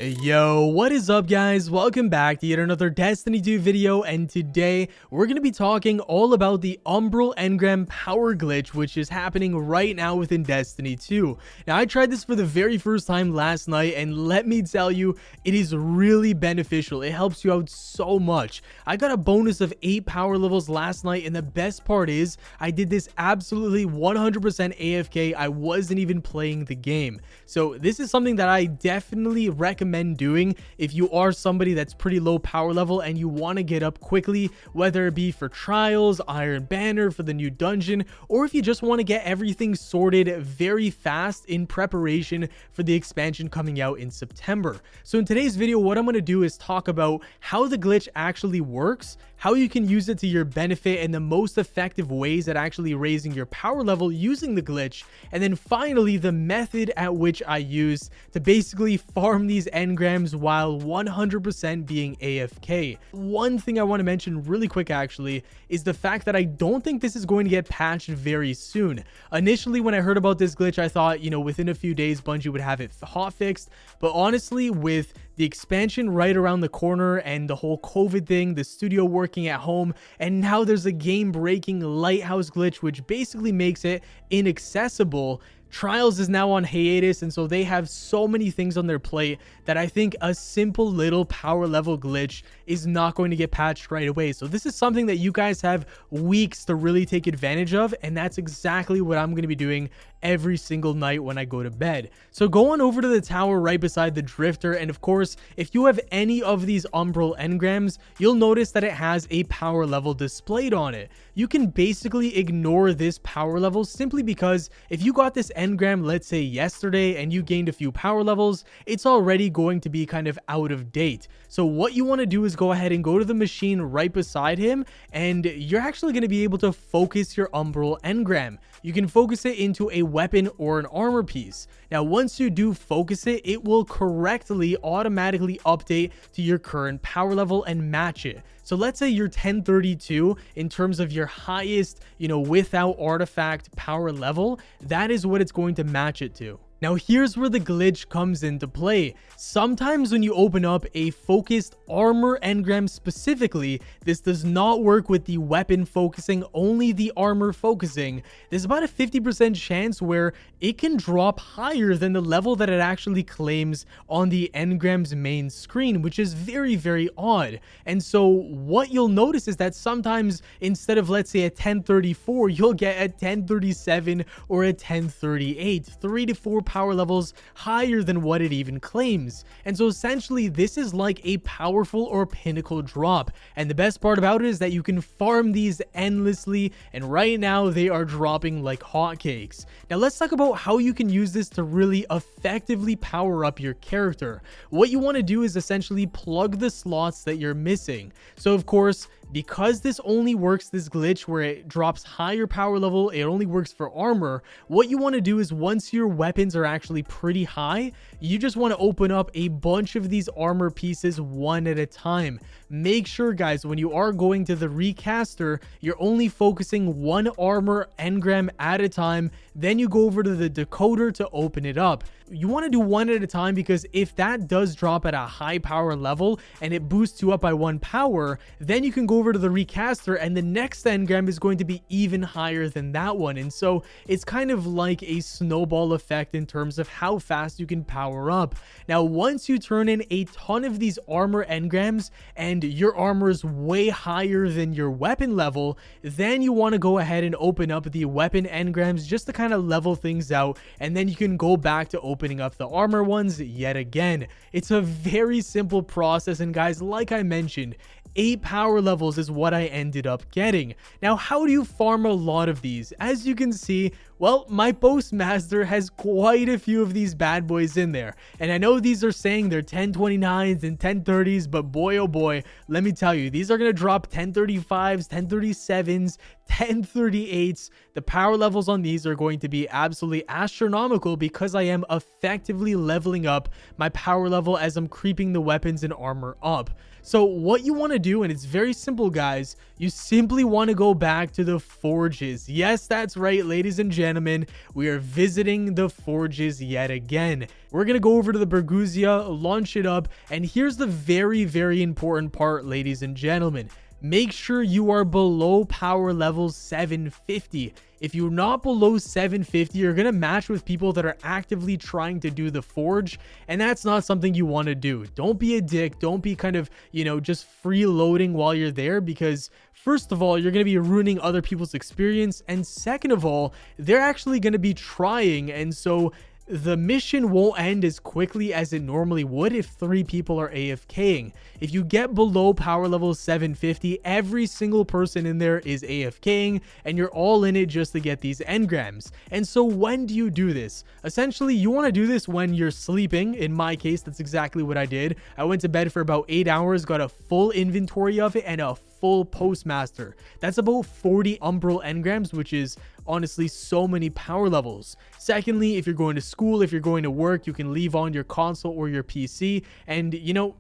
Yo, what is up guys? Welcome back to yet another Destiny 2 video, and today we're going to be talking all about the Umbral Engram power glitch which is happening right now within Destiny 2. Now I tried this for the very first time last night, and let me tell you, it is really beneficial. It helps you out so much. I got a bonus of 8 power levels last night, and the best part is I did this absolutely 100% AFK. I wasn't even playing the game. So this is something that I definitely recommend doing if you are somebody that's pretty low power level and you want to get up quickly, whether it be for trials, Iron Banner, for the new dungeon, or if you just want to get everything sorted very fast in preparation for the expansion coming out in September. So in today's video, what I'm going to do is talk about how the glitch actually works, how you can use it to your benefit, and the most effective ways at actually raising your power level using the glitch, and then finally the method at which I use to basically farm these engrams while 100% being AFK. One thing I want to mention really quick actually is the fact that I don't think this is going to get patched very soon. Initially when I heard about this glitch, I thought, within a few days Bungie would have it hotfixed, but honestly with the expansion right around the corner and the whole COVID thing, the studio working at home, and now there's a game-breaking lighthouse glitch which basically makes it inaccessible. Trials is now on hiatus, and so they have so many things on their plate that I think a simple little power level glitch is not going to get patched right away. So this is something that you guys have weeks to really take advantage of, and that's exactly what I'm going to be doing every single night when I go to bed. So go on over to the tower right beside the drifter, and of course if you have any of these Umbral engrams, you'll notice that it has a power level displayed on it. You can basically ignore this power level simply because if you got this engram, let's say yesterday, and you gained a few power levels, it's already going to be kind of out of date. So what you want to do is go ahead and go to the machine right beside him, and you're actually going to be able to focus your Umbral engram. You can focus it into a weapon or an armor piece. Now once you do focus it, it will correctly automatically update to your current power level and match it. So let's say you're 1032 in terms of your highest, without artifact power level, that is what it's going to match it to. Now here's where the glitch comes into play. Sometimes when you open up a focused armor engram specifically, this does not work with the weapon focusing, only the armor focusing. There's about a 50% chance where it can drop higher than the level that it actually claims on the engram's main screen, which is very, very odd. And so what you'll notice is that sometimes instead of, let's say, a 1034, you'll get a 1037 or a 1038, 3 to 4 power levels higher than what it even claims. And so essentially this is like a powerful or pinnacle drop, and the best part about it is that you can farm these endlessly, and right now they are dropping like hotcakes. Now let's talk about how you can use this to really effectively power up your character. What you want to do is essentially plug the slots that you're missing. So of course, because this only works, this glitch where it drops higher power level, it only works for armor, what you want to do is once your weapons are actually pretty high, you just want to open up a bunch of these armor pieces one at a time. Make sure guys, when you are going to the recaster, you're only focusing one armor engram at a time, then you go over to the decoder to open it up. You want to do one at a time because if that does drop at a high power level and it boosts you up by 1 power, then you can go over to the recaster and the next engram is going to be even higher than that one. And so it's kind of like a snowball effect in terms of how fast you can power up. Now once you turn in a ton of these armor engrams and your armor is way higher than your weapon level, then you want to go ahead and open up the weapon engrams just to kind of level things out, and then you can go back to opening up the armor ones yet again. It's a very simple process, and guys, like I mentioned, 8 power levels is what I ended up getting. Now, how do you farm a lot of these? As you can see, well, my postmaster has quite a few of these bad boys in there. And I know these are saying they're 1029s and 1030s, but boy, oh boy, let me tell you, these are going to drop 1035s, 1037s, 1038s. The power levels on these are going to be absolutely astronomical because I am effectively leveling up my power level as I'm creeping the weapons and armor up. So what you want to do, and it's very simple guys, you simply want to go back to the forges. Yes, that's right, ladies and gentlemen. gentlemen, we are visiting the forges yet again. We're gonna go over to the Berguzia, launch it up, and here's the very, very important part, ladies and gentlemen. Make sure you are below power level 750. If you're not below 750, you're going to match with people that are actively trying to do the forge, and that's not something you want to do. Don't be a dick. Don't be kind of, just freeloading while you're there, because first of all, you're going to be ruining other people's experience, and second of all, they're actually going to be trying, and so the mission won't end as quickly as it normally would if 3 people are AFKing. If you get below power level 750, every single person in there is AFKing, and you're all in it just to get these engrams. And so when do you do this? Essentially, you want to do this when you're sleeping. In my case, that's exactly what I did. I went to bed for about 8 hours, got a full inventory of it, and a full postmaster. That's about 40 Umbral Engrams, which is honestly so many power levels. Secondly, if you're going to school, if you're going to work, you can leave on your console or your PC, and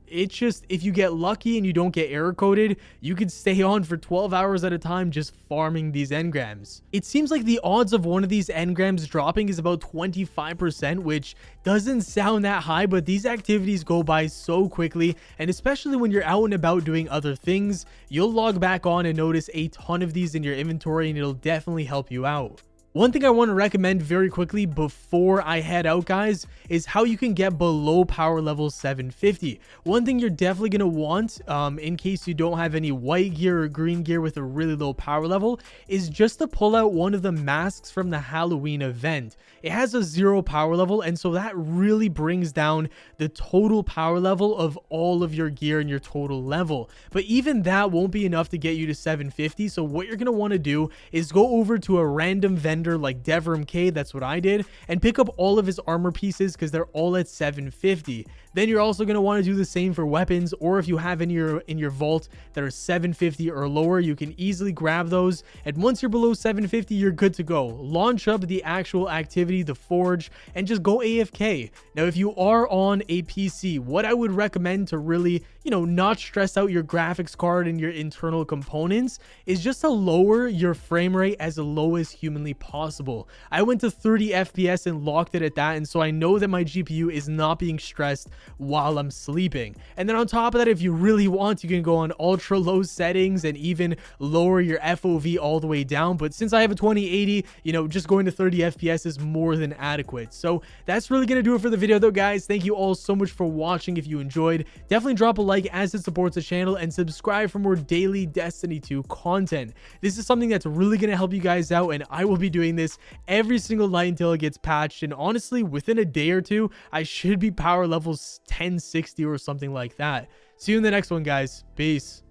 it's just, if you get lucky and you don't get error coded, you could stay on for 12 hours at a time just farming these engrams. It seems like the odds of one of these engrams dropping is about 25%, which doesn't sound that high, but these activities go by so quickly, and especially when you're out and about doing other things, you'll log back on and notice a ton of these in your inventory, and it'll definitely help you out. One thing I want to recommend very quickly before I head out, guys, is how you can get below power level 750. One thing you're definitely going to want, in case you don't have any white gear or green gear with a really low power level, is just to pull out one of the masks from the Halloween event. It has a 0 power level, and so that really brings down the total power level of all of your gear and your total level. But even that won't be enough to get you to 750, so what you're going to want to do is go over to a random vendor like DevRMK, that's what I did, and pick up all of his armor pieces because they're all at 750. Then you're also going to want to do the same for weapons, or if you have in your vault that are 750 or lower, you can easily grab those, and once you're below 750, you're good to go. Launch up the actual activity, the forge, and just go AFK. Now, if you are on a PC, what I would recommend to really, not stress out your graphics card and your internal components is just to lower your frame rate as low as humanly possible. I went to 30 FPS and locked it at that, and so I know that my GPU is not being stressed while I'm sleeping. And then on top of that, if you really want, you can go on ultra low settings and even lower your FOV all the way down. But since I have a 2080, just going to 30 FPS is more than adequate. So that's really gonna do it for the video though, guys. Thank you all so much for watching. If you enjoyed, definitely drop a like as it supports the channel, and subscribe for more daily Destiny 2 content. This is something that's really gonna help you guys out, and I will be doing this every single night until it gets patched, and honestly within a day or two I should be power levels 1060 or something like that. See you in the next one, guys. Peace.